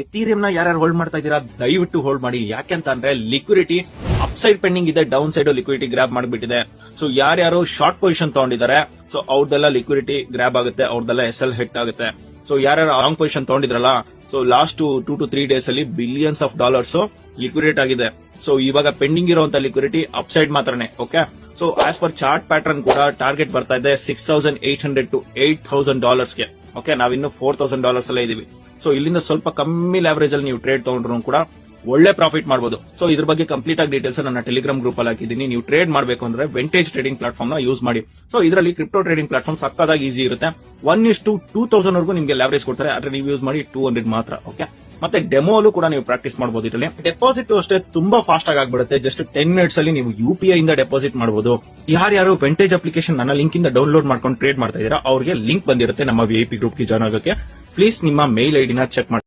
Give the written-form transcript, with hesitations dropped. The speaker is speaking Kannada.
ಎಥೀರಿಯಂ ನ ಯಾರ್ಯಾರು ಹೋಲ್ಡ್ ಮಾಡ್ತಾ ಇದೀರಾ ದಯವಿಟ್ಟು ಹೋಲ್ಡ್ ಮಾಡಿ. ಯಾಕೆಂತ ಅಂದ್ರೆ ಲಿಕ್ವಿಡಿಟಿ ಅಪ್ ಸೈಡ್ ಪೆಂಡಿಂಗ್ ಇದೆ, ಡೌನ್ ಸೈಡ್ ಲಿಕ್ವಿಡಿಟಿ ಗ್ರಾಬ್ ಮಾಡಿಬಿಟ್ಟಿದೆ. ಸೊ ಯಾರ್ಯಾರು ಶಾರ್ಟ್ ಪೊಸಿಷನ್ ತಗೊಂಡಿದ್ದಾರೆ ಸೊ ಅವ್ರದೆಲ್ಲ ಲಿಕ್ವಿಡಿಟಿ ಗ್ರಾಬ್ ಆಗುತ್ತೆ, ಅವ್ರದೆಲ್ಲ SL ಹಿಟ್ ಆಗುತ್ತೆ. ಸೊ ಯಾರ್ಯಾರು ರಾಂಗ್ ಪೊಸಿಷನ್ ತಗೊಂಡಿದ್ರಲ್ಲ ಸೊ ಲಾಸ್ಟ್ 2 to 3 ಡೇಸ್ ಅಲ್ಲಿ ಬಿಲಿಯನ್ಸ್ ಆಫ್ ಡಾಲರ್ಸ್ ಲಿಕ್ವಿಡೇಟ್ ಆಗಿದೆ. ಸೊ ಇವಾಗ ಪೆಂಡಿಂಗ್ ಇರುವಂತ ಲಿಕ್ವಿಡಿಟಿ ಅಪ್ ಸೈಡ್ ಮಾತ್ರನೇ. Okay, so as per chart pattern ಕೂಡ ಟಾರ್ಗೆಟ್ ಬರ್ತಾ ಇದೆ $6,800 to $8,000 ಗೆ. ಓಕೆ, ನಾವಿನ್ನು $4,000 ಅಲ್ಲೇ ಇದೀವಿ. ಸೊ ಇಲ್ಲಿಂದ ಸ್ವಲ್ಪ ಕಮ್ಮಿ ಲ್ಯಾವರೇಜ್ ಅಲ್ಲಿ ನೀವು ಟ್ರೇಡ್ ತಗೊಂಡ್ರು ಕೂಡ ಒಳ್ಳೆ ಪ್ರಾಫಿಟ್ ಮಾಡಬಹುದು. ಸೊ ಇದ್ರ ಬಗ್ಗೆ ಕಂಪ್ಲೀಟ್ ಆಗಿ ಡೀಟೇಲ್ಸ್ ನನ್ನ ಟೆಲಿಗ್ರಾಮ್ ಗ್ರೂಪ್ ಅಲ್ಲಿ ಹಾಕಿದ್ದೀನಿ. ನೀವು ಟ್ರೇಡ್ ಮಾಡಬೇಕು ಅಂದ್ರೆ ವೆಂಟೇಜ್ ಟ್ರೇಡಿಂಗ್ ಪ್ಲಾಟ್ಫಾರ್ಮ್ ನ ಯೂಸ್ ಮಾಡಿ. ಸೊ ಇದರಲ್ಲಿ ಕ್ರಿಪ್ಟೋ ಟ್ರೇಡಿಂಗ್ ಪ್ಲಾಟ್ಫಾರ್ಮ್ ಸಕ್ಕದಾಗಿ ಈಸಿ ಇರುತ್ತೆ. 1:2000 ವರೆಗೂ ನಿಮಗೆ ಲ್ಯಾವರೇಜ್ ಕೊಡ್ತಾರೆ. ಆದ್ರೆ ನೀವು ಯೂಸ್ ಮಾಡಿ 200 ಮಾತ್ರ. ಓಕೆ, ಮತ್ತೆ ಡೆಮೋಲು ಕೂಡ ನೀವು ಪ್ರಾಕ್ಟೀಸ್ ಮಾಡಬಹುದು. ಇದರಲ್ಲಿ ಡೆಪಾಸಿಟ್ ಅಷ್ಟೇ ತುಂಬಾ ಫಾಸ್ಟ್ ಆಗಿ ಆಗ್ಬಿಡುತ್ತೆ. ಜಸ್ಟ್ 10 ಮಿನಿಟ್ಸ್ ಅಲ್ಲಿ ನೀವು UPI ಇಂದ ಡೆಪಾಸಿಟ್ ಮಾಡಬಹುದು. ಯಾರ್ಯಾರು ವೆಂಟೇಜ್ ಅಪ್ಲಿಕೇಶನ್ ನನ್ನ ಲಿಂಕ್ ಇಂದ ಡೌನ್ಲೋಡ್ ಮಾಡ್ಕೊಂಡು ಟ್ರೇಡ್ ಮಾಡ್ತಾ ಇದೀರಾ ಅವ್ರಿಗೆ ಲಿಂಕ್ ಬಂದಿರುತ್ತೆ ನಮ್ಮ VIP ಗ್ರೂಪ್ ಗೆ ಜಾಯ್ನ್ ಆಗೋಕೆ. ಪ್ಲೀಸ್ ನಿಮ್ಮ ಮೇಲ್ ID ನ ಚೆಕ್ ಮಾಡಿ.